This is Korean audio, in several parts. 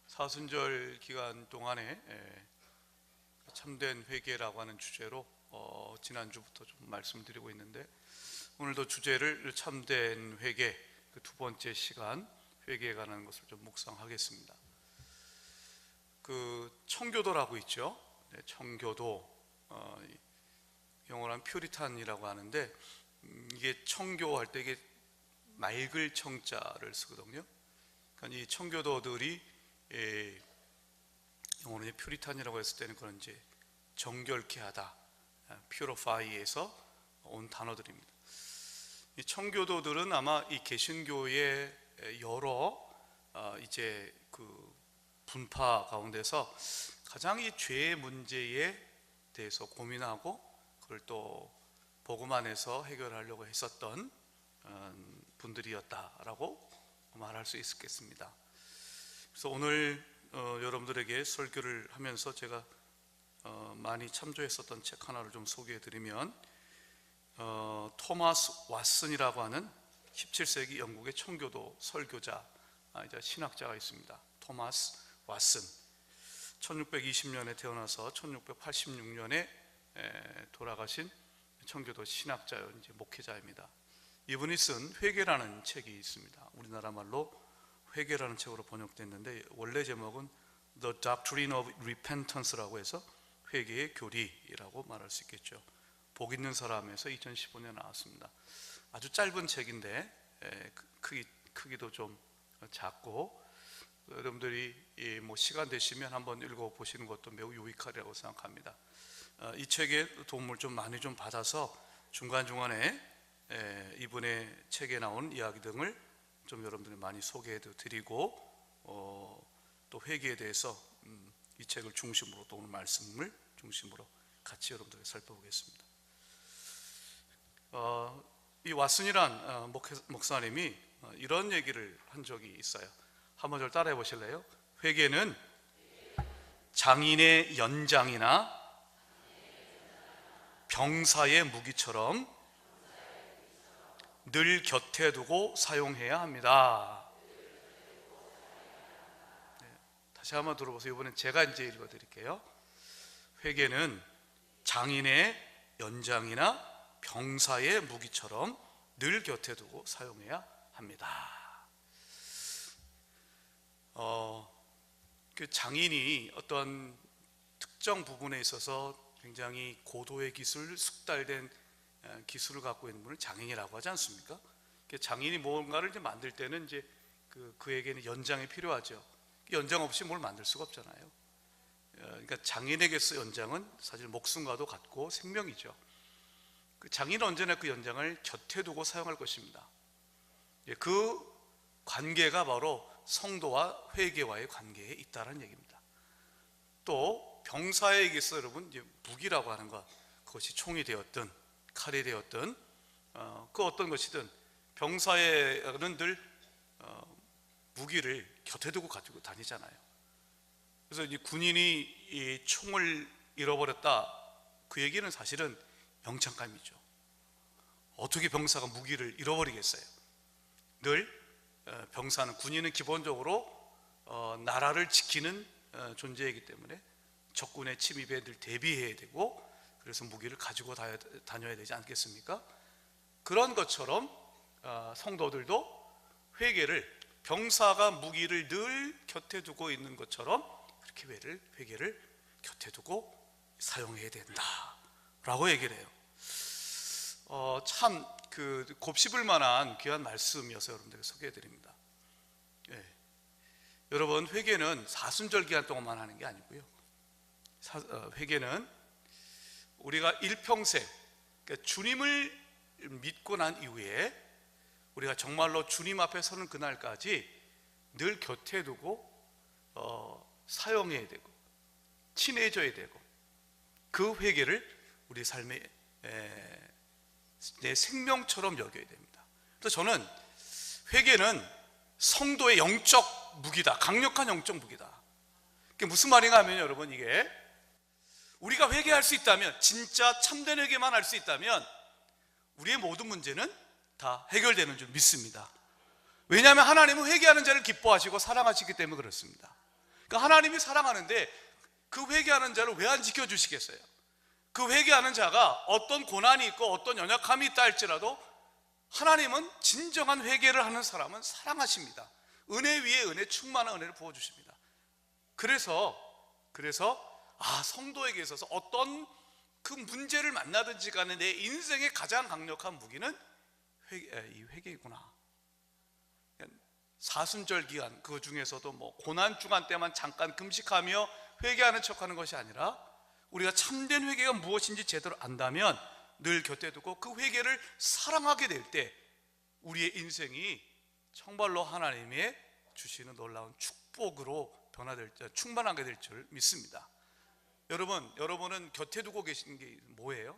사순절 기간 동안에 참된 회개라고 하는 주제로 지난주부터 좀 말씀드리고 있는데, 오늘도 주제를 참된 회개, 그 두 번째 시간 회개에 관한 것을 좀 묵상하겠습니다. 그 청교도라고 있죠. 청교도, 영어로는 퓨리탄이라고 하는데, 이게 청교할 때 이게 맑을 청자를 쓰거든요. 그러니까 이 청교도들이 영어로는 퓨리탄이라고 했을 때는 그런 이제 정결케 하다, purify에서 온 단어들입니다. 이 청교도들은 아마 이 개신교의 여러 이제 그 분파 가운데서 가장 이 죄의 문제에 대해서 고민하고 그걸 또 복음 안에서 해결하려고 했었던 분들이었다라고 말할 수 있겠습니다. 그래서 오늘 여러분들에게 설교를 하면서 제가 많이 참조했었던 책 하나를 좀 소개해드리면, 토마스 왓슨이라고 하는 17세기 영국의 청교도 설교자, 신학자가 있습니다. 토마스 왓슨, 1620년에 태어나서 1686년에 돌아가신 청교도 신학자요, 이제 목회자입니다. 이분이 쓴 회개라는 책이 있습니다. 우리나라 말로 회개라는 책으로 번역됐는데, 원래 제목은 The Doctrine of Repentance라고 해서 회개의 교리라고 말할 수 있겠죠. 복 있는 사람에서 2015년에 나왔습니다. 아주 짧은 책인데 크기도 좀 작고, 여러분들이 뭐 시간 되시면 한번 읽어보시는 것도 매우 유익하리라고 생각합니다. 이 책의 도움을 좀 많이 좀 받아서 중간중간에 이분의 책에 나온 이야기 등을 좀 여러분들이 많이 소개해 드리고, 또 회개에 대해서 이 책을 중심으로, 또 오늘 말씀을 중심으로 같이 여러분들에게 살펴보겠습니다. 이 왓슨이란 목사님이 이런 얘기를 한 적이 있어요. 한번 저를 따라해 보실래요? 회개는 장인의 연장이나 병사의 무기처럼 늘 곁에 두고 사용해야 합니다. 다시 한번 들어보세요. 이번엔 제가 이제 읽어드릴게요. 회개는 장인의 연장이나 병사의 무기처럼 늘 곁에 두고 사용해야 합니다. 그 장인이 어떤 특정 부분에 있어서 굉장히 고도의 기술, 숙달된 기술을 갖고 있는 분을 장인이라고 하지 않습니까? 장인이 뭔가를 이제 만들 때는 이제 그에게는 연장이 필요하죠. 연장 없이 뭘 만들 수가 없잖아요. 그러니까 장인에게서 연장은 사실 목숨과도 같고 생명이죠. 그 장인은 언제나 그 연장을 곁에 두고 사용할 것입니다. 그 관계가 바로 성도와 회개와의 관계에 있다는 얘기입니다. 또 병사에게서 여러분 이제 무기라고 하는 것, 그것이 총이 되었든 칼이 되었든 그 어떤 것이든 병사에는 늘 무기를 곁에 두고 가지고 다니잖아요. 그래서 이 군인이 이 총을 잃어버렸다, 그 얘기는 사실은 영창감이죠. 어떻게 병사가 무기를 잃어버리겠어요? 늘 병사는, 군인은 기본적으로 나라를 지키는 존재이기 때문에 적군의 침입에 늘 대비해야 되고, 그래서 무기를 가지고 다녀야 되지 않겠습니까? 그런 것처럼 성도들도 회개를, 병사가 무기를 늘 곁에 두고 있는 것처럼 그렇게 회개를 곁에 두고 사용해야 된다라고 얘기를 해요. 참 곱씹을 만한 귀한 말씀이어서 여러분들에게 소개해 드립니다. 여러분, 회개는 사순절 기간 동안만 하는 게 아니고요. 회개는 우리가 일평생, 그러니까 주님을 믿고 난 이후에 우리가 정말로 주님 앞에 서는 그날까지 늘 곁에 두고 사용해야 되고 친해져야 되고, 그 회개를 우리 삶의 내 생명처럼 여겨야 됩니다. 그래서 저는 회개는 성도의 영적 무기다, 강력한 영적 무기다. 그게 무슨 말인가 하면, 여러분, 이게 우리가 회개할 수 있다면, 진짜 참된 회개만 할 수 있다면 우리의 모든 문제는 다 해결되는 줄 믿습니다. 왜냐하면 하나님은 회개하는 자를 기뻐하시고 사랑하시기 때문에 그렇습니다. 그러니까 하나님이 사랑하는데 그 회개하는 자를 왜 안 지켜주시겠어요? 그 회개하는 자가 어떤 고난이 있고 어떤 연약함이 있다 할지라도 하나님은 진정한 회개를 하는 사람은 사랑하십니다. 은혜 위에 은혜, 충만한 은혜를 부어주십니다. 그래서 성도에게 있어서 어떤 그 문제를 만나든지 간에 내 인생의 가장 강력한 무기는 이 회개이구나. 사순절 기간 그 중에서도 고난 주간 때만 잠깐 금식하며 회개하는 척하는 것이 아니라 우리가 참된 회개가 무엇인지 제대로 안다면 늘 곁에 두고 그 회개를 사랑하게 될 때 우리의 인생이 정말로 하나님의 주시는 놀라운 축복으로 충만하게 될 줄 믿습니다. 여러분은 곁에 두고 계시는 게 뭐예요?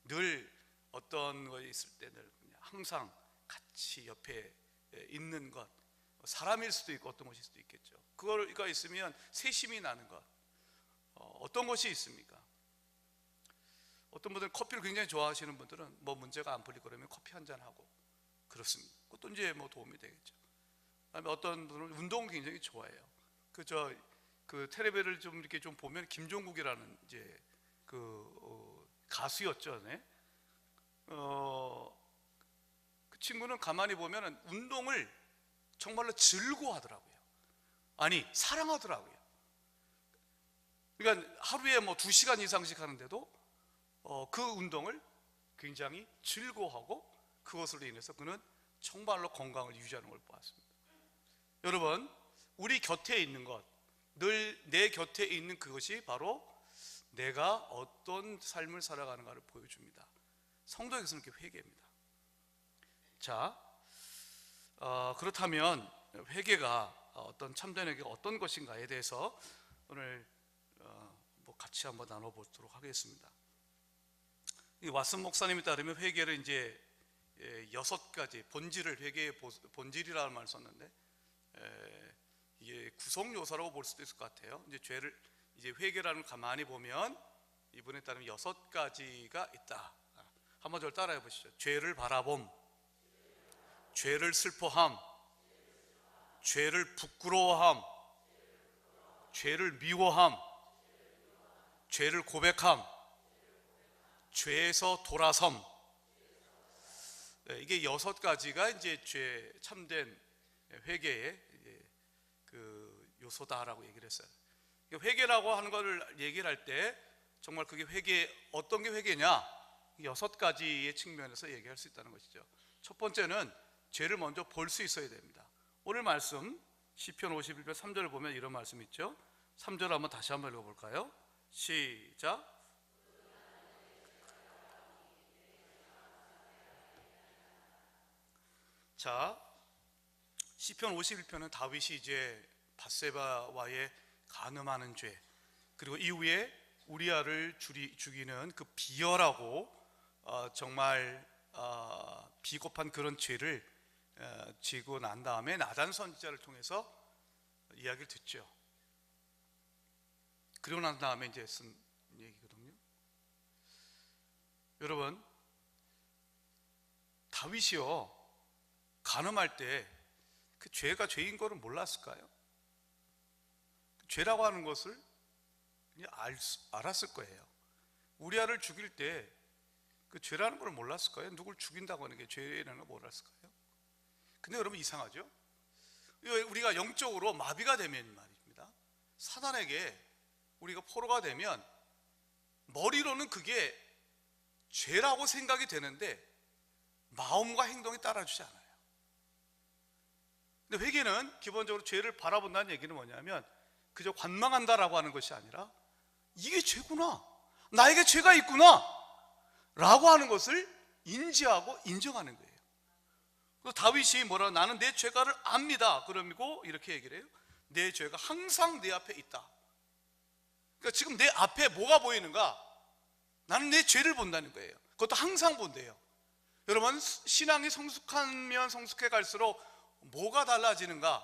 늘 어떤 것이 있을 때 늘 항상 같이 옆에 있는 것, 사람일 수도 있고 어떤 것일 수도 있겠죠. 그거가 있으면 세심이 나는 것, 어떤 것이 있습니까? 어떤 분들은 커피를 굉장히 좋아하시는 분들은 문제가 안 풀리고 그러면 커피 한잔 하고 그렇습니다. 그것도 이제 도움이 되겠죠. 그다음에 어떤 분은 운동을 굉장히 좋아해요. 그 텔레비를 좀 이렇게 좀 보면 김종국이라는 이제 가수였죠. 네? 그 친구는 가만히 보면 운동을 정말로 즐거워하더라고요. 아니, 사랑하더라고요. 그러니까 하루에 2시간 이상씩 하는데도 그 운동을 굉장히 즐거워하고 그것으로 인해서 그는 정말로 건강을 유지하는 걸 보았습니다. 여러분, 우리 곁에 있는 것, 늘 내 곁에 있는 그것이 바로 내가 어떤 삶을 살아가는가를 보여줍니다. 성도에게서는 이렇게 회개입니다. 자, 그렇다면 회개가 어떤 참된 회개가 어떤 것인가에 대해서 오늘 같이 한번 나눠보도록 하겠습니다. 이 왓슨 목사님에 따르면 회개를 이제 6가지 본질을, 회개의 본질이라는 말을 썼는데 이게 구성 요소라고 볼 수도 있을 것 같아요. 이제 회개라는 걸 가만히 보면 이분에 따르면 6가지가 있다. 한번 저를 따라해 보시죠. 죄를 바라봄, 죄를 슬퍼함, 죄를 부끄러워함, 죄를 미워함, 죄를 고백함, 죄에서 돌아섬. 이게 6가지가 이제 참된 회개의 그 요소다라고 얘기를 했어요. 회개라고 하는 것을 얘기를 할 때 정말 그게 어떤 게 회개냐? 6가지의 측면에서 얘기할 수 있다는 것이죠. 첫 번째는 죄를 먼저 볼 수 있어야 됩니다. 오늘 말씀 시편 51편 3절을 보면 이런 말씀이 있죠. 3절 한번 다시 한번 읽어볼까요? 시작. 자, 시편 51편은 다윗이 이제 밧세바와의 간음하는 죄, 그리고 이후에 우리아를 죽이는 그 비열하고 정말 비겁한 그런 죄를 지고 난 다음에 나단 선지자를 통해서 이야기를 듣죠. 그리고 난 다음에 이제 쓴 얘기거든요. 여러분, 다윗이요 간음할 때 그 죄가 죄인 거를 몰랐을까요? 죄라고 하는 것을 그냥 알았을 거예요. 우리아를 죽일 때 그 죄라는 걸 몰랐을까요? 누굴 죽인다고 하는 게 죄라는 걸 몰랐을까요? 근데 여러분 이상하죠? 우리가 영적으로 마비가 되면 말입니다. 사단에게 우리가 포로가 되면 머리로는 그게 죄라고 생각이 되는데 마음과 행동이 따라주지 않아요. 근데 회개는 기본적으로 죄를 바라본다는 얘기는 뭐냐면 그저 관망한다라고 하는 것이 아니라 이게 죄구나, 나에게 죄가 있구나 라고 하는 것을 인지하고 인정하는 거예요. 그래서 다윗이 나는 내 죄가를 압니다. 그러고 이렇게 얘기를 해요. 내 죄가 항상 내 앞에 있다. 그러니까 지금 내 앞에 뭐가 보이는가? 나는 내 죄를 본다는 거예요. 그것도 항상 본대요. 여러분, 신앙이 성숙하면 성숙해 갈수록 뭐가 달라지는가?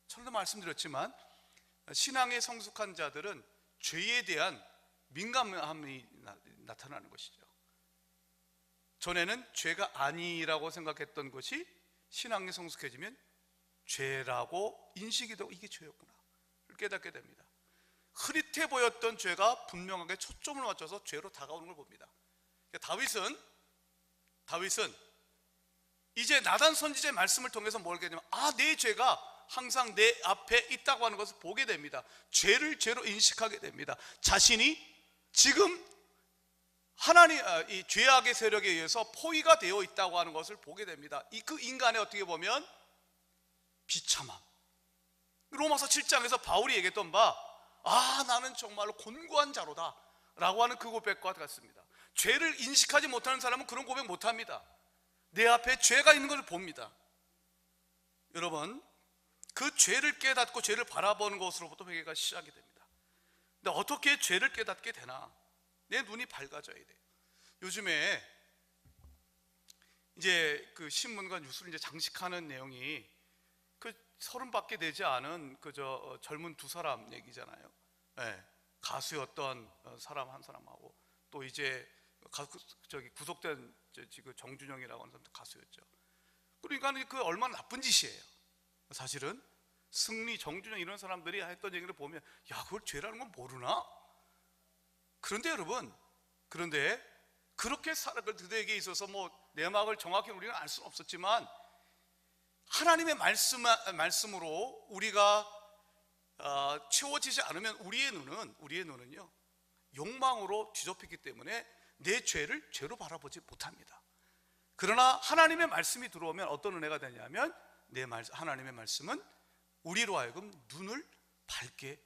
처음도 말씀드렸지만 신앙에 성숙한 자들은 죄에 대한 민감함이 나타나는 것이죠. 전에는 죄가 아니라고 생각했던 것이 신앙이 성숙해지면 죄라고 인식이 되고 이게 죄였구나 깨닫게 됩니다. 흐릿해 보였던 죄가 분명하게 초점을 맞춰서 죄로 다가오는 걸 봅니다. 그러니까 다윗은 이제 나단 선지자의 말씀을 통해서 뭘 알게 되냐면, 내 죄가 항상 내 앞에 있다고 하는 것을 보게 됩니다. 죄를 죄로 인식하게 됩니다. 자신이 지금 이 죄악의 세력에 의해서 포위가 되어 있다고 하는 것을 보게 됩니다. 그 인간의 어떻게 보면 비참함. 로마서 7장에서 바울이 얘기했던 바, 나는 정말로 곤고한 자로다 라고 하는 그 고백과 같습니다. 죄를 인식하지 못하는 사람은 그런 고백 못합니다. 내 앞에 죄가 있는 것을 봅니다. 여러분, 그 죄를 깨닫고 죄를 바라보는 것으로부터 회개가 시작이 됩니다. 근데 어떻게 죄를 깨닫게 되나? 내 눈이 밝아져야 돼. 요즘에 이제 그 신문과 뉴스를 이제 장식하는 내용이 그 30밖에 되지 않은 젊은 두 사람 얘기잖아요. 네, 가수였던 사람 한 사람하고, 또 이제 구속된 지금 정준영이라고 하는 사람도 가수였죠. 그러니까 그 얼마나 나쁜 짓이에요. 사실은 승리, 정준영 이런 사람들이 했던 얘기를 보면, 그걸 죄라는 건 모르나? 그런데 여러분, 그렇게 그들에게 있어서 내막을 정확히 우리는 알 수는 없었지만, 하나님의 말씀으로 우리가 채워지지 않으면 우리의 눈은요 욕망으로 뒤덮이기 때문에 내 죄를 죄로 바라보지 못합니다. 그러나 하나님의 말씀이 들어오면 어떤 은혜가 되냐면, 하나님의 말씀은 우리로 하여금 눈을 밝게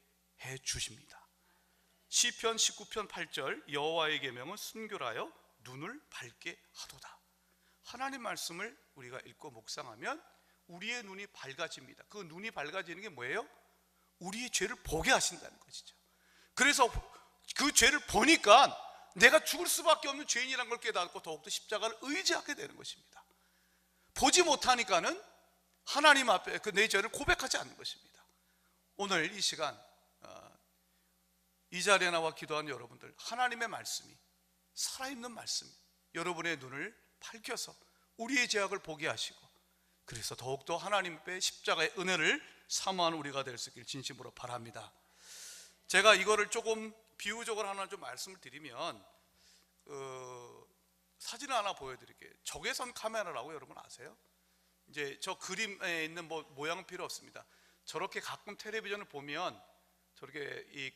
해 주십니다. 시편 19편 8절, 여호와의 계명은 순결하여 눈을 밝게 하도다. 하나님 말씀을 우리가 읽고 묵상하면 우리의 눈이 밝아집니다. 그 눈이 밝아지는 게 뭐예요? 우리의 죄를 보게 하신다는 것이죠. 그래서 그 죄를 보니까 내가 죽을 수밖에 없는 죄인이라는 걸 깨닫고 더욱더 십자가를 의지하게 되는 것입니다. 보지 못하니까는 하나님 앞에 내 죄를 고백하지 않는 것입니다. 오늘 이 시간 이 자리에 나와 기도한 여러분들, 하나님의 말씀이, 살아있는 말씀이 여러분의 눈을 밝혀서 우리의 죄악을 보게 하시고, 그래서 더욱더 하나님 앞에 십자가의 은혜를 사모하는 우리가 될 수 있기를 진심으로 바랍니다. 제가 이거를 조금 비유적으로 하나 좀 말씀을 드리면, 사진을 하나 보여드릴게요. 적외선 카메라라고 여러분 아세요? 이제 저 그림에 있는 모양은 필요 없습니다. 저렇게 가끔 텔레비전을 보면 저렇게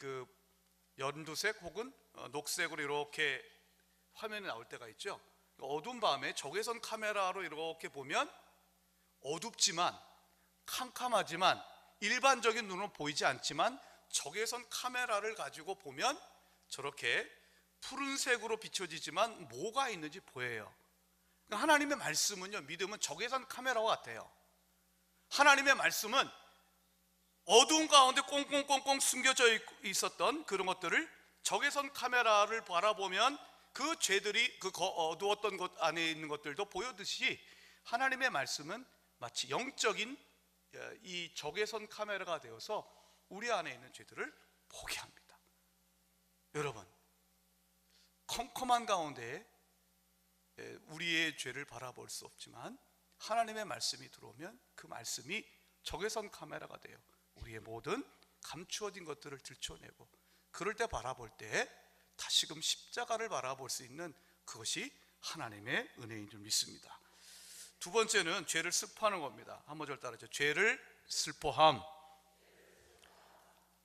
연두색 혹은 녹색으로 이렇게 화면이 나올 때가 있죠. 어두운 밤에 적외선 카메라로 이렇게 보면 어둡지만 캄캄하지만 일반적인 눈으로 보이지 않지만, 적외선 카메라를 가지고 보면 저렇게 푸른색으로 비춰지지만 뭐가 있는지 보여요. 그러니까 하나님의 말씀은요, 믿음은 적외선 카메라와 같아요. 하나님의 말씀은 어두운 가운데 꽁꽁꽁꽁 숨겨져 있었던 그런 것들을 적외선 카메라를 바라보면 그 죄들이 어두웠던 것 안에 있는 것들도 보여듯이, 하나님의 말씀은 마치 영적인 이 적외선 카메라가 되어서 우리 안에 있는 죄들을 보게 합니다. 여러분, 컴컴한 가운데 우리의 죄를 바라볼 수 없지만 하나님의 말씀이 들어오면 그 말씀이 적외선 카메라가 되어 우리의 모든 감추어진 것들을 들춰내고, 그럴 때 바라볼 때 다시금 십자가를 바라볼 수 있는 그것이 하나님의 은혜인 줄 믿습니다. 두 번째는 죄를 슬퍼하는 겁니다. 한 번 절 따라하죠. 죄를 슬퍼함.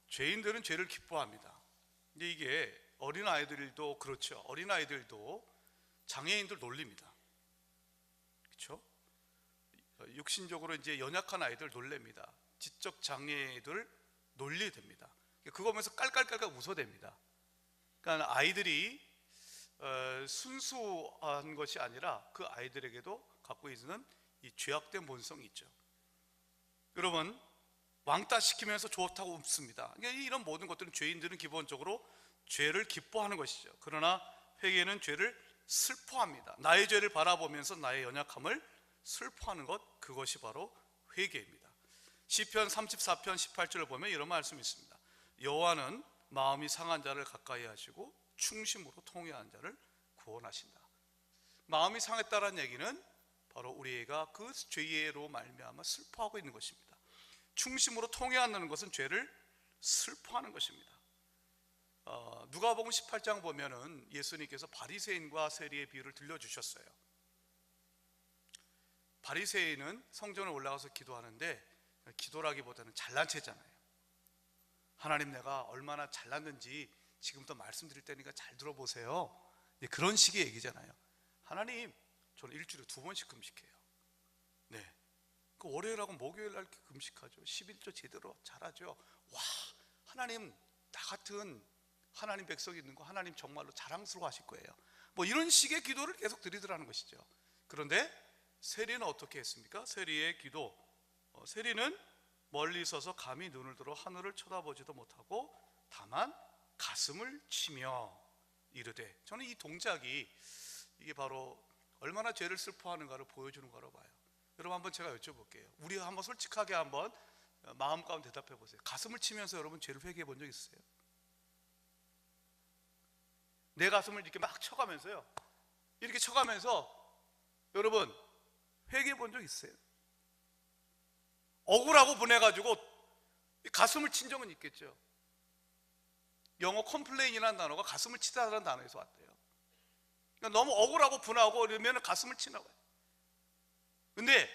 죄인들은 죄를 기뻐합니다. 근데 이게 어린아이들도 그렇죠. 어린아이들도 장애인들 놀립니다. 그렇죠? 육신적으로 이제 연약한 아이들 놀랍니다. 지적 장애들 놀리됩니다. 그거 보면서 깔깔깔깔 웃어댑니다. 그러니까 아이들이 순수한 것이 아니라 그 아이들에게도 갖고 있는 이 죄악된 본성이 있죠. 여러분, 왕따 시키면서 좋다고 웃습니다. 이런 모든 것들은, 죄인들은 기본적으로 죄를 기뻐하는 것이죠. 그러나 회개는 죄를 슬퍼합니다. 나의 죄를 바라보면서 나의 연약함을 슬퍼하는 것, 그것이 바로 회개입니다. 시편 34편 18절을 보면 이런 말씀이 있습니다. 여호와는 마음이 상한 자를 가까이 하시고 충심으로 통회한 자를 구원하신다. 마음이 상했다는 얘기는 바로 우리가 그 죄로 말미암아 슬퍼하고 있는 것입니다. 충심으로 통회한다는 것은 죄를 슬퍼하는 것입니다. 누가복음 18장 보면은 예수님께서 바리새인과 세리의 비유를 들려주셨어요. 바리새인은 성전에 올라가서 기도하는데 기도라기보다는 잘난 체잖아요. 하나님, 내가 얼마나 잘났는지 지금부터 말씀드릴 테니까 잘 들어보세요. 그런 식의 얘기잖아요. 하나님, 저는 일주일에 2번씩 금식해요. 네, 그 월요일하고 목요일 날 금식하죠. 11조 제대로 잘하죠. 와, 하나님, 나 같은 하나님 백성이 있는 거 하나님 정말로 자랑스러워 하실 거예요. 뭐 이런 식의 기도를 계속 드리더라는 것이죠. 그런데 세리는 어떻게 했습니까? 세리의 기도, 세리는 멀리 서서 감히 눈을 들어 하늘을 쳐다보지도 못하고 다만 가슴을 치며 이르되, 저는 이 동작이 이게 바로 얼마나 죄를 슬퍼하는가를 보여주는 거라고 봐요. 여러분, 한번 제가 여쭤볼게요. 우리 한번 솔직하게 한번 마음 가운데 대답해 보세요. 가슴을 치면서 여러분 죄를 회개해 본 적 있으세요? 내 가슴을 이렇게 막 쳐가면서요, 이렇게 쳐가면서 여러분 회개해 본 적 있어요? 억울하고 분해가지고 가슴을 친 적은 있겠죠. 영어 컴플레인이라는 단어가 가슴을 치다라는 단어에서 왔대요. 그러니까 너무 억울하고 분하고 이러면 가슴을 치나 봐요. 근데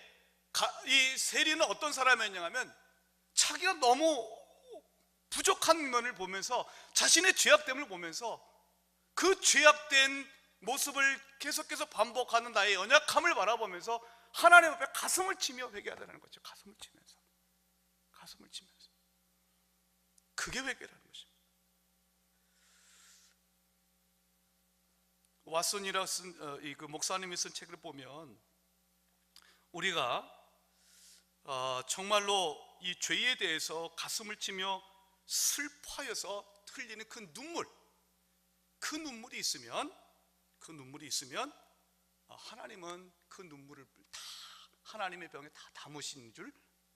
이 세리는 어떤 사람이었냐면 자기가 너무 부족한 면을 보면서, 자신의 죄악됨을 보면서 그 죄악된 모습을 계속해서 반복하는 나의 연약함을 바라보면서 하나님 앞에 가슴을 치며 회개하라는 거죠. 가슴을 치면서, 가슴을 치면서. 그게 회개라는 것입니다. 왓슨이라 쓴 그 목사님이 쓴 책을 보면 우리가 정말로 이 죄에 대해서 가슴을 치며 슬퍼하여서 흘리는 그 눈물이 있으면 하나님은 그 눈물을 다 하나님의 병에 다 담으신 줄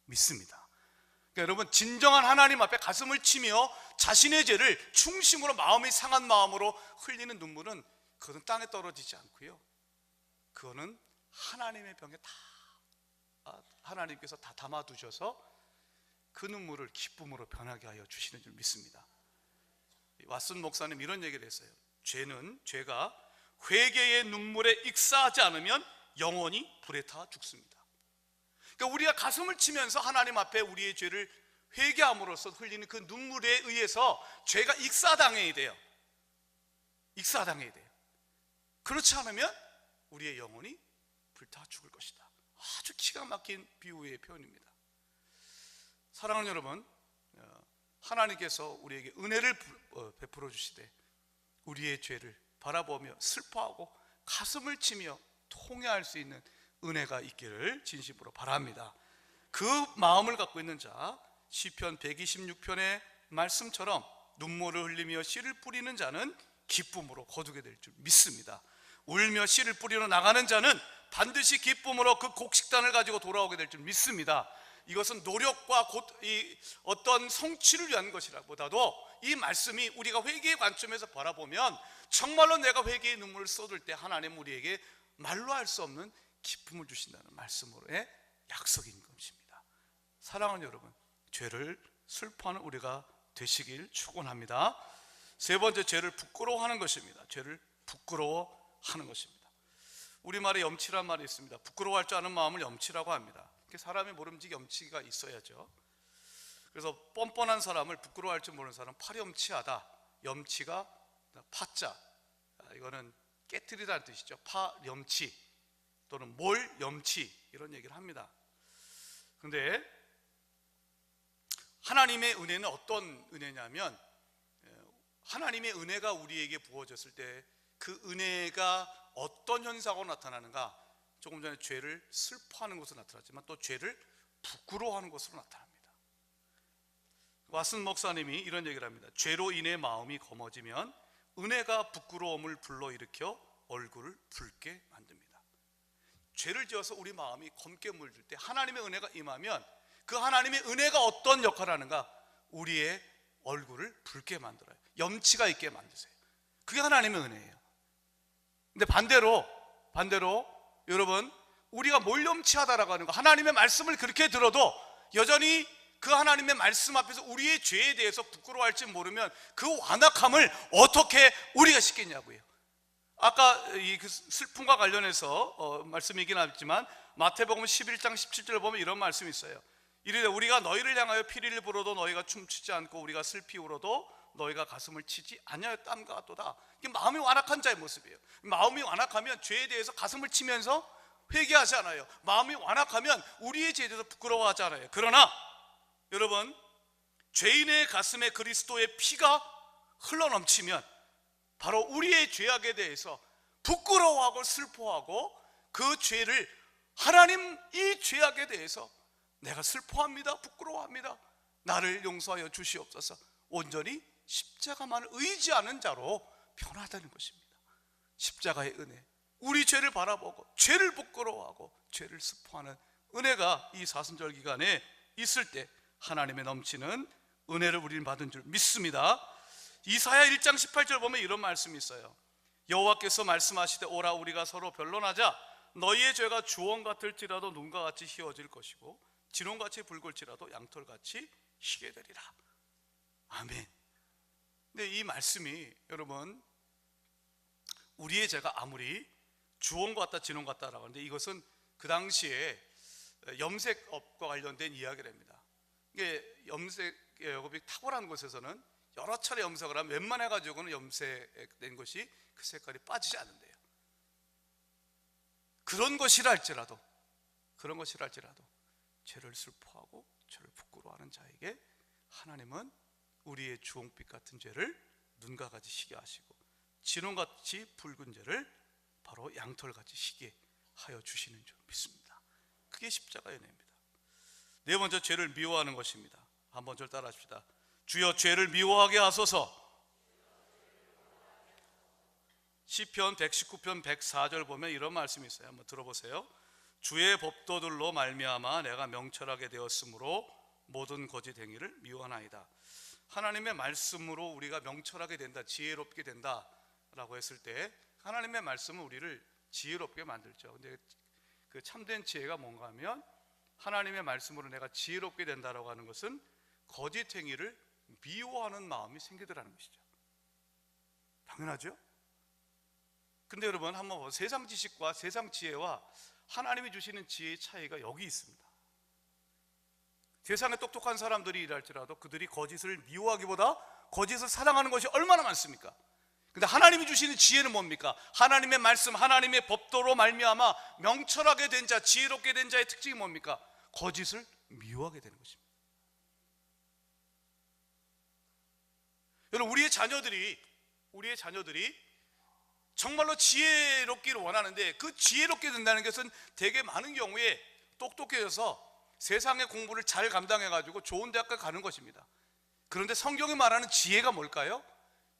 믿습니다. 그러니까 여러분, 진정한 하나님 앞에 가슴을 치며 자신의 죄를 중심으로, 마음이 상한 마음으로 흘리는 눈물은 그것은 땅에 떨어지지 않고요, 그거는 하나님의 병에 다 하나님께서 다 담아두셔서 그 눈물을 기쁨으로 변하게 하여 주시는 줄 믿습니다. 왓슨 목사님 이런 얘기를 했어요. 죄가 회개의 눈물에 익사하지 않으면 영원히 불에 타 죽습니다. 그러니까 우리가 가슴을 치면서 하나님 앞에 우리의 죄를 회개함으로써 흘리는 그 눈물에 의해서 죄가 익사당해야 돼요. 그렇지 않으면 우리의 영혼이 불타 죽을 것이다. 아주 기가 막힌 비유의 표현입니다. 사랑하는 여러분, 하나님께서 우리에게 은혜를 베풀어 주시되 우리의 죄를 바라보며 슬퍼하고 가슴을 치며 통회할 수 있는 은혜가 있기를 진심으로 바랍니다. 그 마음을 갖고 있는 자, 시편 126편의 말씀처럼 눈물을 흘리며 씨를 뿌리는 자는 기쁨으로 거두게 될 줄 믿습니다. 울며 씨를 뿌리러 나가는 자는 반드시 기쁨으로 그 곡식단을 가지고 돌아오게 될 줄 믿습니다. 이것은 노력과 어떤 성취를 위한 것이라보다도 이 말씀이 우리가 회개의 관점에서 바라보면 정말로 내가 회개의 눈물을 쏟을 때 하나님 우리에게 말로 할 수 없는 기쁨을 주신다는 말씀으로의 약속인 것입니다. 사랑하는 여러분, 죄를 슬퍼하는 우리가 되시길 축원합니다. 세 번째, 죄를 부끄러워하는 것입니다. 죄를 부끄러워하는 것입니다. 우리말에 염치란 말이 있습니다. 부끄러워할 줄 아는 마음을 염치라고 합니다. 사람이 모름지기 염치가 있어야죠. 그래서 뻔뻔한 사람을 부끄러워할 줄 모르는 사람은 파렴치하다. 염치가 파자, 이거는 깨트리다는 뜻이죠. 파렴치 또는 몰염치, 이런 얘기를 합니다. 그런데 하나님의 은혜는 어떤 은혜냐면, 하나님의 은혜가 우리에게 부어졌을 때 그 은혜가 어떤 현상으로 나타나는가? 조금 전에 죄를 슬퍼하는 것으로 나타났지만 또 죄를 부끄러워하는 것으로 나타납니다. 왓슨 목사님이 이런 얘기를 합니다. 죄로 인해 마음이 검어지면 은혜가 부끄러움을 불러일으켜 얼굴을 붉게 만듭니다. 죄를 지어서 우리 마음이 검게 물들 때 하나님의 은혜가 임하면 그 하나님의 은혜가 어떤 역할을 하는가? 우리의 얼굴을 붉게 만들어요. 염치가 있게 만드세요. 그게 하나님의 은혜예요. 근데 반대로 여러분, 우리가 몰염치하다라고 하는 거, 하나님의 말씀을 그렇게 들어도 여전히 그 하나님의 말씀 앞에서 우리의 죄에 대해서 부끄러워할지 모르면 그 완악함을 어떻게 우리가 씻겠냐고요. 아까 이 슬픔과 관련해서 말씀이긴 하지만 마태복음 11장 17절을 보면 이런 말씀이 있어요. 이르되 우리가 너희를 향하여 피리를 불어도 너희가 춤추지 않고 우리가 슬피 울어도 너희가 가슴을 치지 아니하였담과 같도다. 이게 마음이 완악한 자의 모습이에요. 마음이 완악하면 죄에 대해서 가슴을 치면서 회개하지 않아요. 마음이 완악하면 우리의 죄에 대해서 부끄러워하지 않아요. 그러나 여러분, 죄인의 가슴에 그리스도의 피가 흘러넘치면 바로 우리의 죄악에 대해서 부끄러워하고 슬퍼하고 그 죄를, 하나님 이 죄악에 대해서 내가 슬퍼합니다, 부끄러워합니다, 나를 용서하여 주시옵소서, 온전히 십자가만을 의지하는 자로 변화되는 것입니다. 십자가의 은혜, 우리 죄를 바라보고 죄를 부끄러워하고 죄를 슬퍼하는 은혜가 이 사순절 기간에 있을 때 하나님의 넘치는 은혜를 우리는 받은 줄 믿습니다. 이사야 1장 18절 보면 이런 말씀이 있어요. 여호와께서 말씀하시되 오라 우리가 서로 변론하자. 너희의 죄가 주홍 같을지라도 눈과 같이 희어질 것이고 진홍같이 붉을지라도 양털같이 희게 되리라. 아멘. 근데 이 말씀이 여러분, 우리의 죄가 아무리 주홍 같다 진홍 같다라고 하는데 이것은 그 당시에 염색업과 관련된 이야기랍니다. 이게 염색업이 탁월한 곳에서는 여러 차례 염색을 하면 웬만해가지고는 염색된 것이 그 색깔이 빠지지 않는데요. 그런 것이라 할지라도 죄를 슬퍼하고 죄를 부끄러워하는 자에게 하나님은 우리의 주홍빛 같은 죄를 눈과 같이 희게 하시고 진홍같이 붉은 죄를 바로 양털같이 희게 하여 주시는 줄 믿습니다. 그게 십자가의 은혜입니다. 네 번째, 죄를 미워하는 것입니다. 한번 절 따라 합시다. 주여 죄를 미워하게 하소서. 시편 119편 104절 보면 이런 말씀이 있어요. 한번 들어보세요. 주의 법도들로 말미암아 내가 명철하게 되었으므로 모든 거짓 행위를 미워하나이다. 하나님의 말씀으로 우리가 명철하게 된다, 지혜롭게 된다라고 했을 때 하나님의 말씀은 우리를 지혜롭게 만들죠. 근데 그 참된 지혜가 뭔가 하면 하나님의 말씀으로 내가 지혜롭게 된다라고 하는 것은 거짓 행위를 미워하는 마음이 생기더라는 것이죠. 당연하죠? 근데 여러분 한번 보세요. 세상 지식과 세상 지혜와 하나님이 주시는 지혜의 차이가 여기 있습니다. 세상에 똑똑한 사람들이 일할지라도 그들이 거짓을 미워하기보다 거짓을 사랑하는 것이 얼마나 많습니까? 근데 하나님이 주시는 지혜는 뭡니까? 하나님의 말씀, 하나님의 법도로 말미암아 명철하게 된 자, 지혜롭게 된 자의 특징이 뭡니까? 거짓을 미워하게 되는 것입니다. 여러분, 우리의 자녀들이 정말로 지혜롭기를 원하는데 그 지혜롭게 된다는 것은 되게 많은 경우에 똑똑해져서 세상의 공부를 잘 감당해가지고 좋은 대학을 가는 것입니다. 그런데 성경이 말하는 지혜가 뭘까요?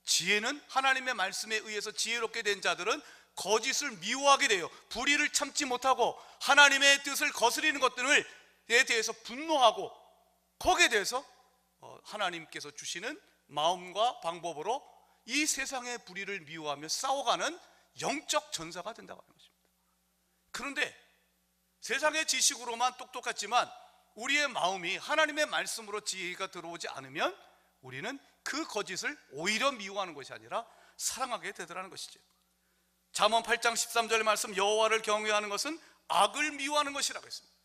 지혜는 하나님의 말씀에 의해서 지혜롭게 된 자들은 거짓을 미워하게 돼요. 불의를 참지 못하고 하나님의 뜻을 거스리는 것들에 대해서 분노하고 거기에 대해서 하나님께서 주시는 마음과 방법으로 이 세상의 불의를 미워하며 싸워가는 영적 전사가 된다고 하는 것입니다. 그런데 세상의 지식으로만 똑똑했지만 우리의 마음이 하나님의 말씀으로 지혜가 들어오지 않으면 우리는 그 거짓을 오히려 미워하는 것이 아니라 사랑하게 되더라는 것이죠. 잠언 8장 13절의 말씀, 여호와를 경외하는 것은 악을 미워하는 것이라고 했습니다.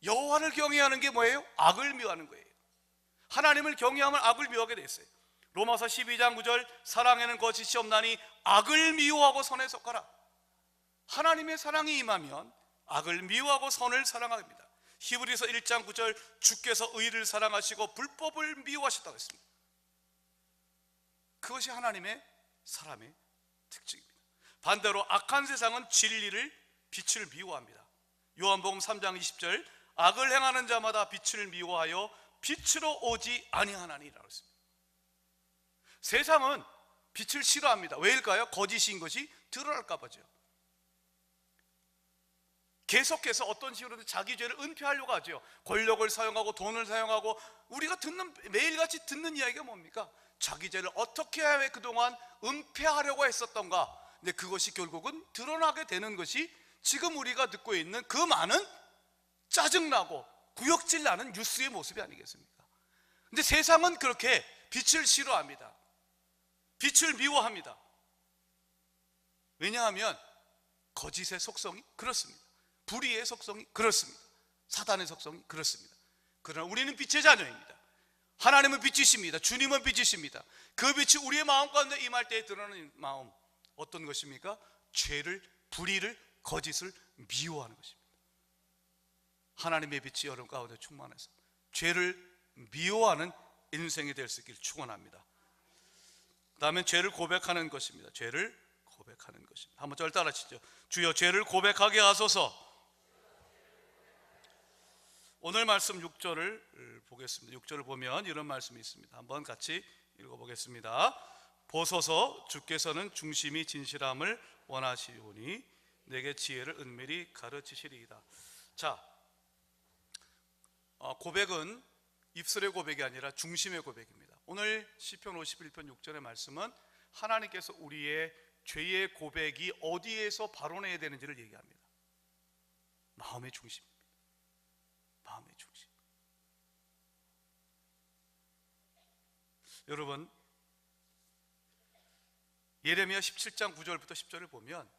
여호와를 경외하는 게 뭐예요? 악을 미워하는 거예요. 하나님을 경외하면 악을 미워하게 돼 있어요. 로마서 12장 9절, 사랑에는 거짓이 없나니 악을 미워하고 선에 속하라. 하나님의 사랑이 임하면 악을 미워하고 선을 사랑합니다. 히브리서 1장 9절, 주께서 의를 사랑하시고 불법을 미워하셨다고 했습니다. 그것이 하나님의 사람의 특징입니다. 반대로 악한 세상은 진리를, 빛을 미워합니다. 요한복음 3장 20절, 악을 행하는 자마다 빛을 미워하여 빛으로 오지 아니하나니라고 했습니다. 세상은 빛을 싫어합니다. 왜일까요? 거짓인 것이 드러날까 봐죠. 계속해서 어떤 식으로든 자기 죄를 은폐하려고 하죠. 권력을 사용하고 돈을 사용하고, 우리가 매일같이 듣는 이야기가 뭡니까? 자기 죄를 어떻게 하여 그동안 은폐하려고 했었던가. 근데 그것이 결국은 드러나게 되는 것이 지금 우리가 듣고 있는 그 많은 짜증나고 구역질 나는 뉴스의 모습이 아니겠습니까? 근데 세상은 그렇게 빛을 싫어합니다. 빛을 미워합니다. 왜냐하면 거짓의 속성이 그렇습니다. 불의의 속성이 그렇습니다. 사단의 속성이 그렇습니다. 그러나 우리는 빛의 자녀입니다. 하나님은 빛이십니다. 주님은 빛이십니다. 그 빛이 우리의 마음 가운데 임할 때에 드러나는 마음, 어떤 것입니까? 죄를, 불의를, 거짓을 미워하는 것입니다. 하나님의 빛이 여러분 가운데 충만해서 죄를 미워하는 인생이 될 수 있기를 축원합니다. 그 다음에 죄를 고백하는 것입니다. 죄를 고백하는 것입니다. 한번 저를 따라하시죠. 주여 죄를 고백하게 하소서. 오늘 말씀 6절을 보겠습니다. 6절을 보면 이런 말씀이 있습니다. 한번 같이 읽어보겠습니다. 보소서. 주께서는 중심이 진실함을 원하시오니 내게 지혜를 은밀히 가르치시리이다. 자, 고백은 입술의 고백이 아니라 중심의 고백입니다. 오늘 시편 51편 6절의 말씀은 하나님께서 우리의 죄의 고백이 어디에서 발원해야 되는지를 얘기합니다. 마음의 중심입니다. 마음의 중심. 여러분, 예레미야 17장 9절부터 10절을 보면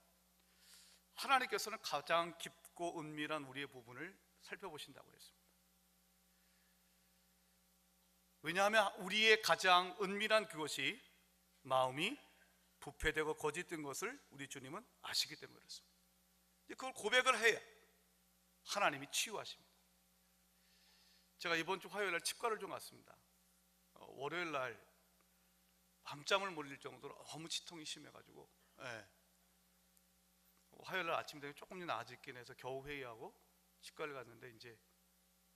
하나님께서는 가장 깊고 은밀한 우리의 부분을 살펴보신다고 했습니다. 왜냐하면 우리의 가장 은밀한 그것이 마음이 부패되고 거짓된 것을 우리 주님은 아시기 때문에 그렇습니다. 그걸 고백을 해야 하나님이 치유하십니다. 제가 이번 주 화요일 날 치과를 좀 갔습니다. 월요일 날 밤잠을 못 일 정도로 너무 치통이 심해가지고, 화요일 날 아침 되게 조금 나아지긴 해서 겨우 회의하고 치과를 갔는데 이제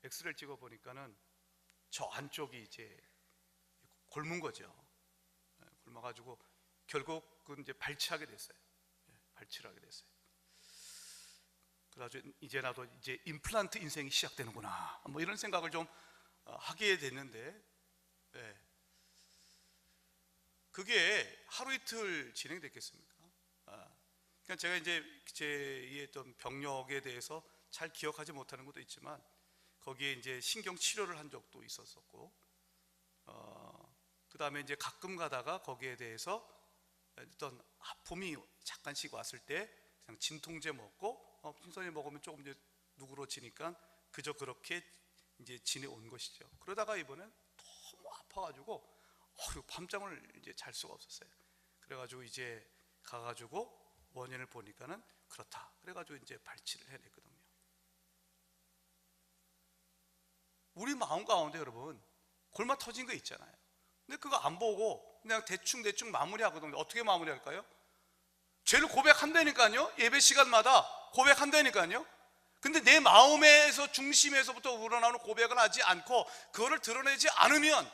엑스레이를 찍어 보니까는 저 안쪽이 이제 골문 거죠. 골마가지고 결국은 이제 발치하게 됐어요. 발치를 하게 됐어요. 그래가지고 이제 나도 이제 임플란트 인생이 시작되는구나, 뭐 이런 생각을 좀 하게 됐는데, 그게 하루 이틀 진행됐겠습니까? 그러니까 제가 이제 제 어떤 병력에 대해서 잘 기억하지 못하는 것도 있지만 거기에 이제 신경 치료를 한 적도 있었었고, 그 다음에 이제 가끔 가다가 거기에 대해서 어떤 아픔이 잠깐씩 왔을 때 그냥 진통제 먹고 진통제 먹으면 조금 이제 누그러지니까 그저 그렇게 이제 지내온 것이죠. 그러다가 이번엔 너무 아파가지고 밤잠을 이제 잘 수가 없었어요. 그래가지고 이제 가가지고 원인을 보니까는 그렇다. 그래가지고 이제 발치를 해냈거든요. 우리 마음 가운데 여러분 골마 터진 거 있잖아요. 근데 그거 안 보고 그냥 대충 마무리하거든요. 어떻게 마무리할까요? 죄를 고백한다니까요. 예배 시간마다 고백한다니까요. 근데 내 마음에서 중심에서부터 우러나오는 고백을 하지 않고 그거를 드러내지 않으면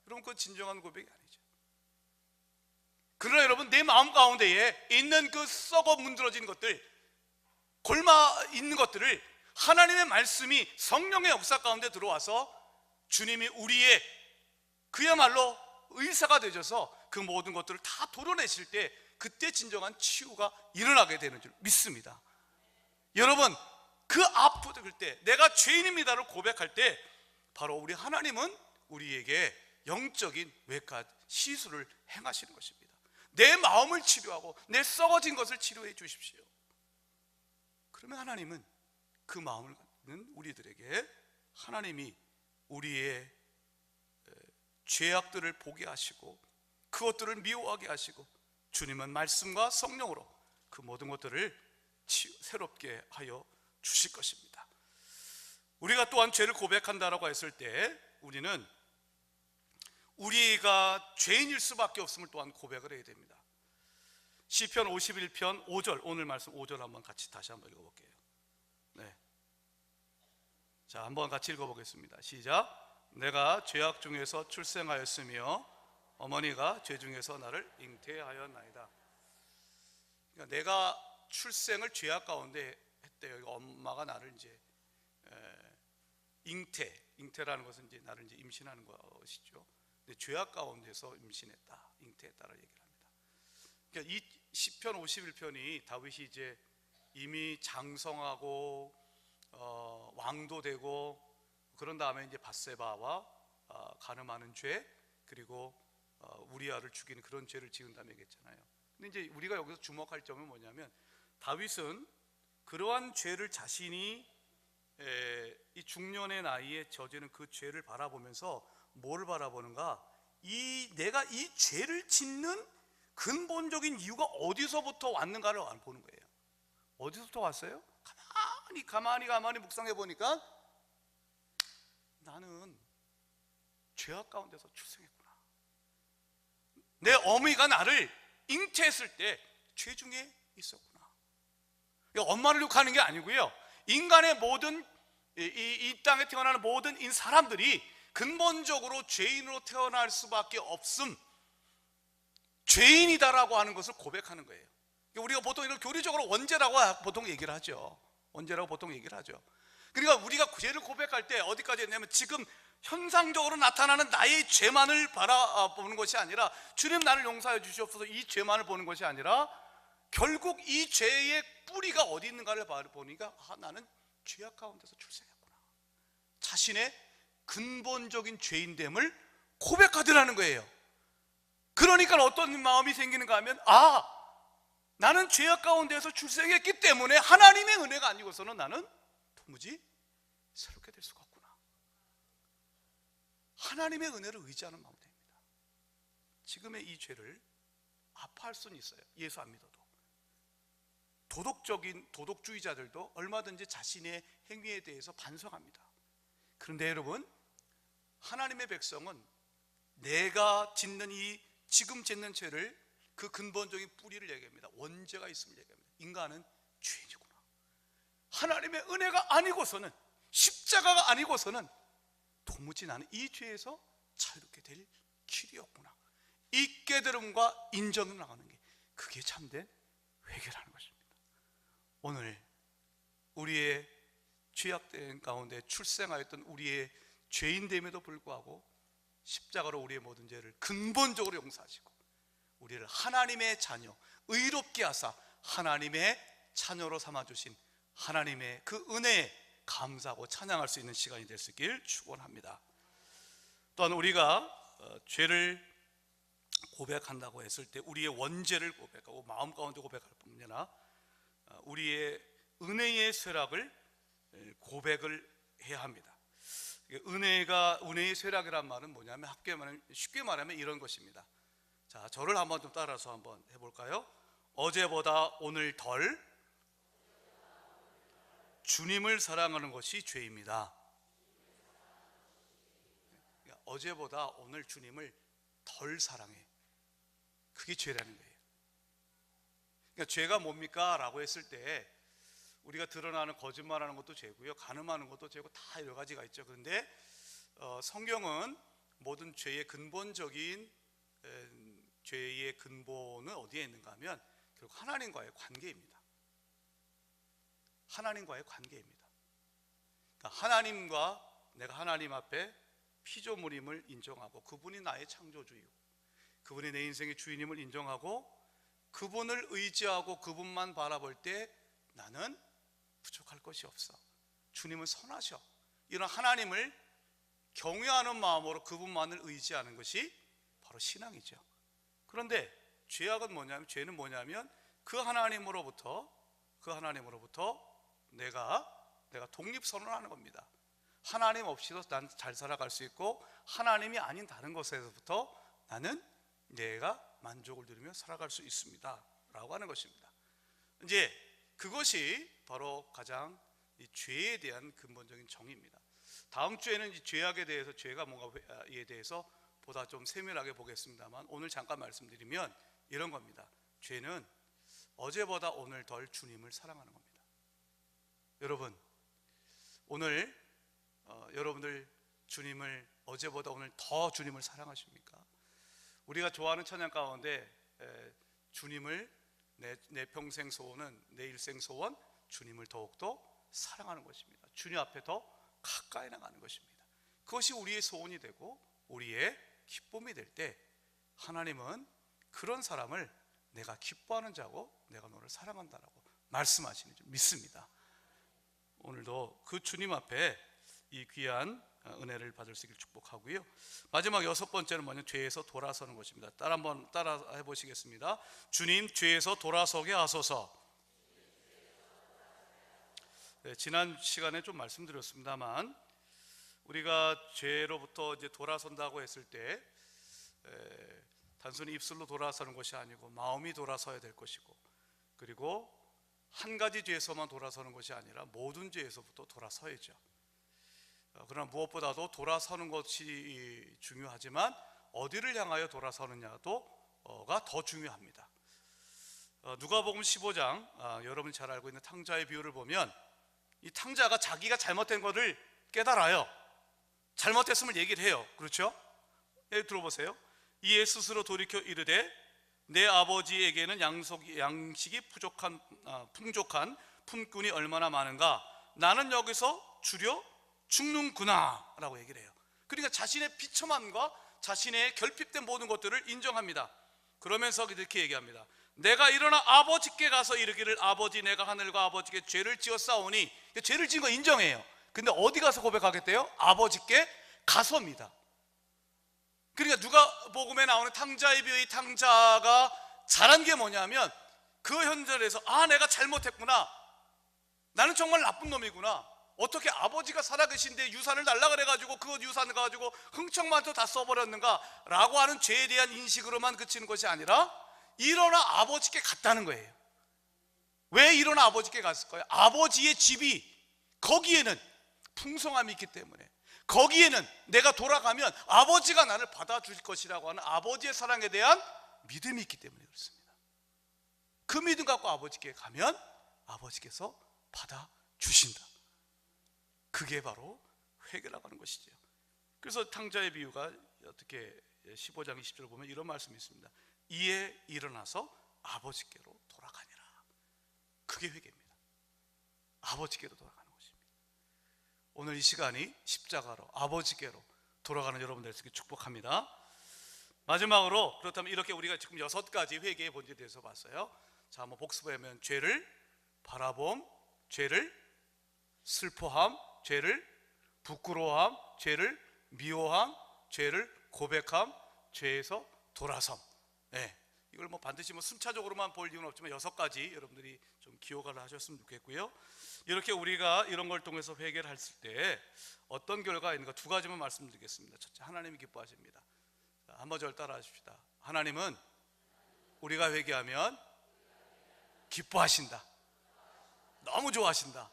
여러분 그건 진정한 고백이 아니죠. 그러나 여러분 내 마음 가운데에 있는 그 썩어 문드러진 것들, 골마 있는 것들을 하나님의 말씀이 성령의 역사 가운데 들어와서 주님이 우리의 그야말로 의사가 되셔서 그 모든 것들을 다 도려내실 때 그때 진정한 치유가 일어나게 되는 줄 믿습니다. 여러분 그 아프들 때 내가 죄인입니다를 고백할 때 바로 우리 하나님은 우리에게 영적인 외과 시술을 행하시는 것입니다. 내 마음을 치료하고 내 썩어진 것을 치료해 주십시오. 그러면 하나님은 그 마음을 갖는 우리들에게 하나님이 우리의 죄악들을 보게 하시고 그것들을 미워하게 하시고 주님은 말씀과 성령으로 그 모든 것들을 새롭게 하여 주실 것입니다. 우리가 또한 죄를 고백한다라고 했을 때 우리는 우리가 죄인일 수밖에 없음을 또한 고백을 해야 됩니다. 시편 51편 5절, 오늘 말씀 5절 한번 같이 다시 한번 읽어볼게요. 자, 한번 같이 읽어보겠습니다. 시작. 내가 죄악 중에서 출생하였으며 어머니가 죄 중에서 나를 잉태하였나이다. 그러니까 내가 출생을 죄악 가운데 했대요. 엄마가 나를 이제 잉태라는 것은 이제 나를 이제 임신하는 것이죠. 근데 죄악 가운데서 임신했다, 잉태했다를 얘기를 합니다. 그러니까 이 시편 51편이 다윗이 이제 이미 장성하고 왕도 되고 그런 다음에 이제 밧세바와 간음하는 죄, 그리고 우리아를 죽이는 그런 죄를 지은 다음에 얘기했잖아요. 근데 이제 우리가 여기서 주목할 점은 뭐냐면, 다윗은 그러한 죄를 자신이 이 중년의 나이에 저지른 그 죄를 바라보면서 뭘 바라보는가? 내가 이 죄를 짓는 근본적인 이유가 어디서부터 왔는가를 보는 거예요. 어디서부터 왔어요? 가만히 묵상해 보니까 나는 죄악 가운데서 출생했구나. 내 어머니가 나를 잉태했을 때 죄 중에 있었구나. 엄마를 욕하는 게 아니고요, 인간의 모든 이 땅에 태어나는 모든 사람들이 근본적으로 죄인으로 태어날 수밖에 없음, 죄인이다라고 하는 것을 고백하는 거예요. 우리가 보통 이걸 교리적으로 원죄라고 보통 얘기를 하죠. 원죄라고 보통 얘기를 하죠. 그러니까 우리가 죄를 고백할 때 어디까지 했냐면, 지금 현상적으로 나타나는 나의 죄만을 바라보는 것이 아니라, 주님 나를 용서해 주시옵소서, 이 죄만을 보는 것이 아니라, 결국 이 죄의 뿌리가 어디 있는가를 보니까 나는 죄악 가운데서 출생했구나. 자신의 근본적인 죄인됨을 고백하더라는 거예요. 그러니까 어떤 마음이 생기는가 하면, 나는 죄악 가운데서 출생했기 때문에 하나님의 은혜가 아니고서는 나는 도무지 새롭게 될 수가 없구나. 하나님의 은혜를 의지하는 마음이 됩니다. 지금의 이 죄를 아파할 수는 있어요. 예수 안 믿어도. 도덕주의자들도 얼마든지 자신의 행위에 대해서 반성합니다. 그런데 여러분, 하나님의 백성은 내가 짓는 지금 짓는 죄를, 그 근본적인 뿌리를 얘기합니다. 원죄가 있음을 얘기합니다. 인간은 죄인이구나. 하나님의 은혜가 아니고서는, 십자가가 아니고서는 도무지 나는 이 죄에서 자유롭게 될 길이 없구나. 이 깨달음과 인정을 나가는 게, 그게 참된 회개라는 것입니다. 오늘 우리의 죄악된 가운데 출생하였던 우리의 죄인됨에도 불구하고 십자가로 우리의 모든 죄를 근본적으로 용서하시고 우리를 하나님의 자녀, 의롭게 하사 하나님의 자녀로 삼아주신 하나님의 그 은혜에 감사하고 찬양할 수 있는 시간이 될 수 있길 축원합니다. 또한 우리가 죄를 고백한다고 했을 때 우리의 원죄를 고백하고 마음 가운데 고백할 뿐만 아니라 우리의 은혜의 쇠락을 고백을 해야 합니다. 은혜의 쇠락이란 말은 뭐냐면, 쉽게 말하면 이런 것입니다. 자, 저를 한번 좀 따라서 한번 해볼까요? 어제보다 오늘 덜 주님을 사랑하는 것이 죄입니다. 어제보다 오늘 주님을 덜 사랑해, 그게 죄라는 거예요. 그러니까 죄가 뭡니까? 라고 했을 때 우리가 드러나는 거짓말하는 것도 죄고요, 간음하는 것도 죄고, 다 여러 가지가 있죠. 그런데 성경은 모든 죄의 근본적인 죄의 근본은 어디에 있는가 하면 결국 하나님과의 관계입니다. 하나님과의 관계입니다. 그러니까 하나님과 내가 하나님 앞에 피조물임을 인정하고, 그분이 나의 창조주이고 그분이 내 인생의 주인임을 인정하고, 그분을 의지하고 그분만 바라볼 때 나는 부족할 것이 없어, 주님은 선하셔, 이런 하나님을 경외하는 마음으로 그분만을 의지하는 것이 바로 신앙이죠. 그런데 죄악은 뭐냐면, 죄는 뭐냐면 그 하나님으로부터 내가 독립선언하는 겁니다. 하나님 없이도 난 잘 살아갈 수 있고, 하나님이 아닌 다른 것에서부터 나는 내가 만족을 누리며 살아갈 수 있습니다 라고 하는 것입니다. 이제 그것이 바로 가장 이 죄에 대한 근본적인 정의입니다. 다음 주에는 이 죄악에 대해서, 죄가 뭔가에 대해서 보다 좀 세밀하게 보겠습니다만, 오늘 잠깐 말씀드리면 이런 겁니다. 죄는 어제보다 오늘 덜 주님을 사랑하는 겁니다. 여러분, 오늘 여러분들 주님을 어제보다 오늘 더 주님을 사랑하십니까? 우리가 좋아하는 찬양 가운데 주님을 내 평생 소원은, 내 일생 소원, 주님을 더욱더 사랑하는 것입니다. 주님 앞에 더 가까이 나가는 것입니다. 그것이 우리의 소원이 되고 우리의 기쁨이 될 때, 하나님은 그런 사람을 내가 기뻐하는 자고 내가 너를 사랑한다라고 말씀하시는 줄 믿습니다. 오늘도 그 주님 앞에 이 귀한 은혜를 받을 수 있길 축복하고요. 마지막 6번째는 뭐냐? 죄에서 돌아서는 것입니다. 따라 해보시겠습니다. 주님, 죄에서 돌아서게 하소서. 네, 지난 시간에 좀 말씀드렸습니다만 우리가 죄로부터 이제 돌아선다고 했을 때 단순히 입술로 돌아서는 것이 아니고 마음이 돌아서야 될 것이고, 그리고 한 가지 죄에서만 돌아서는 것이 아니라 모든 죄에서부터 돌아서야죠. 그러나 무엇보다도 돌아서는 것이 중요하지만 어디를 향하여 돌아서느냐가 더 중요합니다. 누가복음 15장, 여러분이 잘 알고 있는 탕자의 비유를 보면 이 탕자가 자기가 잘못된 것을 깨달아요. 잘못했음을 얘기를 해요. 그렇죠? 들어보세요. 이에 스스로 돌이켜 이르되 내 아버지에게는 양식이 풍족한 품꾼이 얼마나 많은가, 나는 여기서 주려 죽는구나 라고 얘기를 해요. 그러니까 자신의 비참함과 자신의 결핍된 모든 것들을 인정합니다. 그러면서 이렇게 얘기합니다. 내가 일어나 아버지께 가서 이르기를 아버지, 내가 하늘과 아버지께 죄를 지었사오니. 죄를 지은 거 인정해요. 근데 어디 가서 고백하겠대요? 아버지께 가서입니다. 그러니까 누가복음에 나오는 탕자의 비유의 탕자가 잘한 게 뭐냐면 그 현절에서 내가 잘못했구나, 나는 정말 나쁜 놈이구나, 어떻게 아버지가 살아계신데 유산을 달라 그래가지고 그 유산을 가지고 흥청만도 다 써버렸는가 라고 하는 죄에 대한 인식으로만 그치는 것이 아니라 일어나 아버지께 갔다는 거예요. 왜 일어나 아버지께 갔을까요? 아버지의 집이, 거기에는 풍성함이 있기 때문에, 거기에는 내가 돌아가면 아버지가 나를 받아줄 것이라고 하는 아버지의 사랑에 대한 믿음이 있기 때문에 그렇습니다. 그 믿음 갖고 아버지께 가면 아버지께서 받아주신다. 그게 바로 회개라고 하는 것이죠. 그래서 탕자의 비유가 어떻게 15장 20절을 보면 이런 말씀이 있습니다. 이에 일어나서 아버지께로 돌아가니라. 그게 회개입니다. 아버지께로 돌아가는 것입니다. 오늘 이 시간이 십자가로 아버지께로 돌아가는 여러분들 되게 축복합니다. 마지막으로, 그렇다면 이렇게 우리가 지금 6가지 회개의 본질에 대해서 봤어요. 자, 한번 복습하면 죄를 바라봄, 죄를 슬퍼함, 죄를 부끄러워함, 죄를 미워함, 죄를 고백함, 죄에서 돌아섬. 네, 이걸 반드시 순차적으로만 볼 이유는 없지만 6가지 여러분들이 좀 기억을 하셨으면 좋겠고요. 이렇게 우리가 이런 걸 통해서 회개를 했을 때 어떤 결과가 있는가 2가지만 말씀드리겠습니다. 첫째, 하나님이 기뻐하십니다. 한번 저를 따라 하십시다. 하나님은 우리가 회개하면 기뻐하신다. 너무 좋아하신다.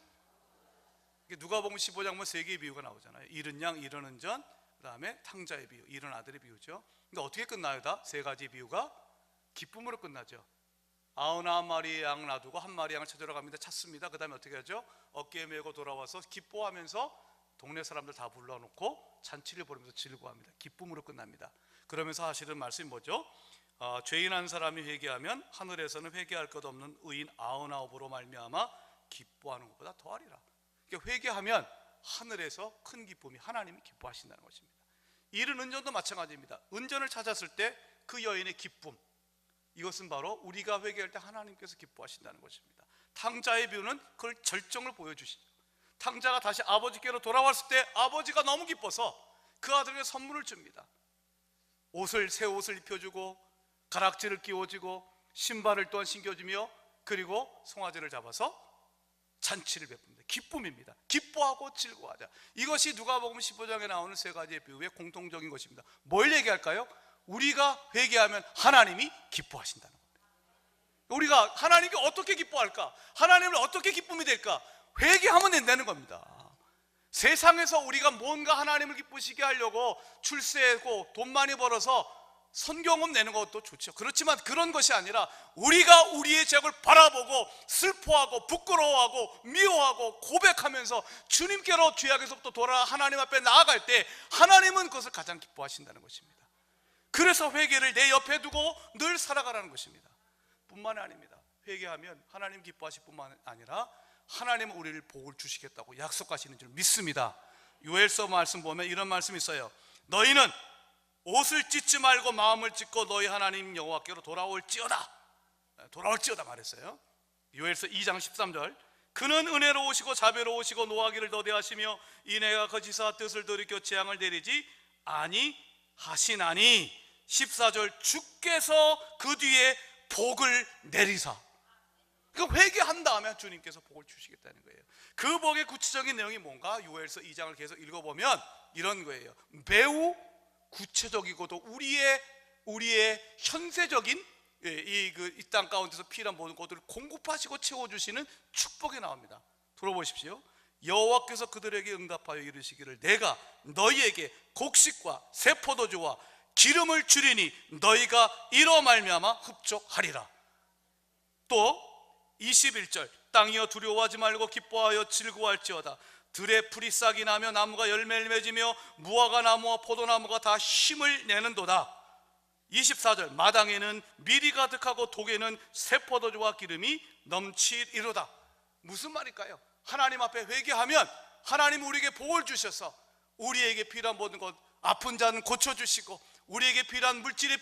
누가복음 15장 보면 3개의 비유가 나오잖아요. 잃은 양, 잃은 전, 그 다음에 탕자의 비유, 잃은 아들의 비유죠. 근데 어떻게 끝나요? 다 3가지 비유가 기쁨으로 끝나죠. 99마리의 양 놔두고 1마리 양을 찾으러 갑니다. 찾습니다. 그 다음에 어떻게 하죠? 어깨에 메고 돌아와서 기뻐하면서 동네 사람들 다 불러놓고 잔치를 벌이면서 즐거워합니다. 기쁨으로 끝납니다. 그러면서 하시는 말씀이 뭐죠? 죄인 한 사람이 회개하면 하늘에서는 회개할 것 없는 의인 99으로 말미암아 기뻐하는 것보다 더하리라. 그러니까 회개하면 하늘에서 큰 기쁨이, 하나님이 기뻐하신다는 것입니다. 잃은 은전도 마찬가지입니다. 은전을 찾았을 때 그 여인의 기쁨, 이것은 바로 우리가 회개할 때 하나님께서 기뻐하신다는 것입니다. 탕자의 비유는 그걸 절정을 보여주시죠. 탕자가 다시 아버지께로 돌아왔을 때 아버지가 너무 기뻐서 그 아들에게 선물을 줍니다. 새 옷을 입혀주고 가락지를 끼워주고 신발을 또한 신겨주며, 그리고 송아지를 잡아서 잔치를 베풉니다. 기쁨입니다. 기뻐하고 즐거워하자. 이것이 누가복음 15장에 나오는 3가지의 비유의 공통적인 것입니다. 뭘 얘기할까요? 우리가 회개하면 하나님이 기뻐하신다는 겁니다. 우리가 하나님께 어떻게 기뻐할까? 하나님을 어떻게 기쁨이 될까? 회개하면 된다는 겁니다. 세상에서 우리가 뭔가 하나님을 기쁘시게 하려고 출세하고 돈 많이 벌어서 선경험 내는 것도 좋죠. 그렇지만 그런 것이 아니라 우리가 우리의 죄악을 바라보고 슬퍼하고 부끄러워하고 미워하고 고백하면서 주님께로 죄악에서부터 돌아 하나님 앞에 나아갈 때 하나님은 그것을 가장 기뻐하신다는 것입니다. 그래서 회개를 내 옆에 두고 늘 살아가라는 것입니다. 뿐만이 아닙니다. 회개하면 하나님 기뻐하실 뿐만 아니라 하나님은 우리를 복을 주시겠다고 약속하시는 줄 믿습니다. 요엘서 말씀 보면 이런 말씀이 있어요. 너희는 옷을 찢지 말고 마음을 찢고 너희 하나님 여호와께로 돌아올지어다 말했어요. 요엘서 2장 13절. 그는 은혜로우시고 자비로우시고 노하기를 더디하시며 이내가 거짓사 뜻을 돌이켜 재앙을 내리지 아니하시나니 14절 주께서 그 뒤에 복을 내리사. 그러니까 회개한 다음에 주님께서 복을 주시겠다는 거예요. 그 복의 구체적인 내용이 뭔가? 요엘서 2장을 계속 읽어보면 이런 거예요. 매우 구체적이고도 우리의 현세적인 이 땅 가운데서 필요한 모든 것들을 공급하시고 채워주시는 축복이 나옵니다. 들어보십시오. 여호와께서 그들에게 응답하여 이르시기를 내가 너희에게 곡식과 새 포도주와 기름을 주리니 너희가 이로 말미암아 흡족하리라. 또 21절 땅이여 두려워하지 말고 기뻐하여 즐거워할지어다. 들에 풀이 싹이 나며 나무가 열매를 맺으며 무화과 나무와 포도나무가 다 힘을 내는도다. 24절 마당에는 밀이 가득하고 독에는 새 포도주와 기름이 넘치리로다. 무슨 말일까요? 하나님 앞에 회개하면 하나님 우리에게 복을 주셔서 우리에게 필요한 모든 것, 아픈 자는 고쳐주시고 우리에게 필요한 물질이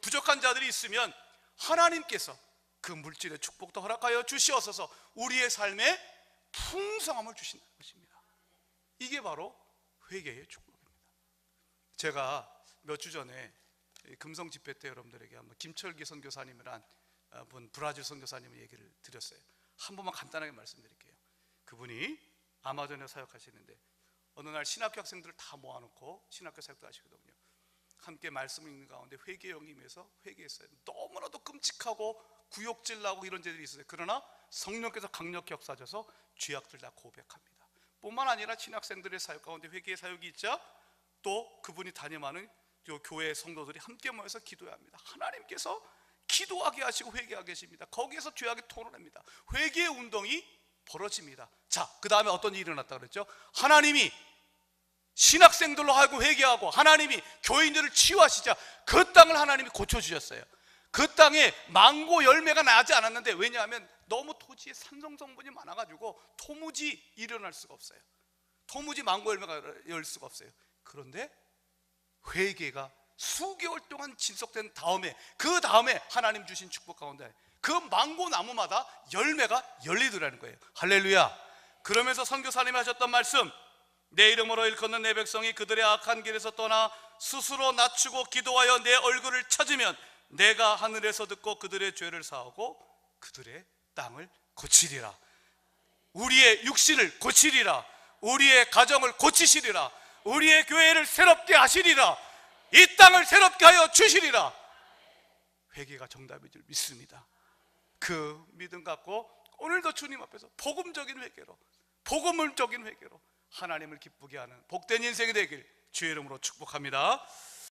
부족한 자들이 있으면 하나님께서 그 물질의 축복도 허락하여 주시옵소서 우리의 삶에 풍성함을 주신다는 것입니다. 이게 바로 회개의 축복입니다. 제가 몇 주 전에 금성 집회 때 여러분들에게 한번 김철기 선교사님이란 분, 브라질 선교사님의 얘기를 드렸어요. 한 번만 간단하게 말씀드릴게요. 그분이 아마존에 사역하시는데 어느 날 신학교 학생들을 다 모아놓고 신학교 사역도 하시거든요. 함께 말씀을 읽는 가운데 회개 영임에서 회개했어요. 너무나도 끔찍하고 구역질 나고 이런 죄들이 있어요. 그러나 성령께서 강력히 역사하셔서 죄악들 다 고백합니다. 뿐만 아니라 신학생들의 사역 가운데 회개의 사역이 있자 또 그분이 담임하는 교회 성도들이 함께 모여서 기도해야 합니다. 하나님께서 기도하게 하시고 회개하게 하십니다. 거기에서 죄악이 토론합니다. 회개의 운동이 벌어집니다. 자, 그 다음에 어떤 일이 일어났다 그랬죠? 하나님이 신학생들로 하고 회개하고 하나님이 교인들을 치유하시자 그 땅을 하나님이 고쳐주셨어요. 그 땅에 망고 열매가 나지 않았는데, 왜냐하면 너무 토지에 산성 성분이 많아가지고 토무지 일어날 수가 없어요. 토무지 망고 열매가 열 수가 없어요. 그런데 회개가 수개월 동안 진속된 다음에 그 다음에 하나님 주신 축복 가운데 그 망고 나무마다 열매가 열리더라는 거예요. 할렐루야. 그러면서 선교사님이 하셨던 말씀, 내 이름으로 일컫는 내 백성이 그들의 악한 길에서 떠나 스스로 낮추고 기도하여 내 얼굴을 찾으면 내가 하늘에서 듣고 그들의 죄를 사하고 그들의 땅을 고치리라. 우리의 육신을 고치리라. 우리의 가정을 고치시리라. 우리의 교회를 새롭게 하시리라. 이 땅을 새롭게 하여 주시리라. 회개가 정답인 줄 믿습니다. 그 믿음 갖고 오늘도 주님 앞에서 복음적인 회개로, 복음적인 회개로 하나님을 기쁘게 하는 복된 인생이 되길 주의 이름으로 축복합니다.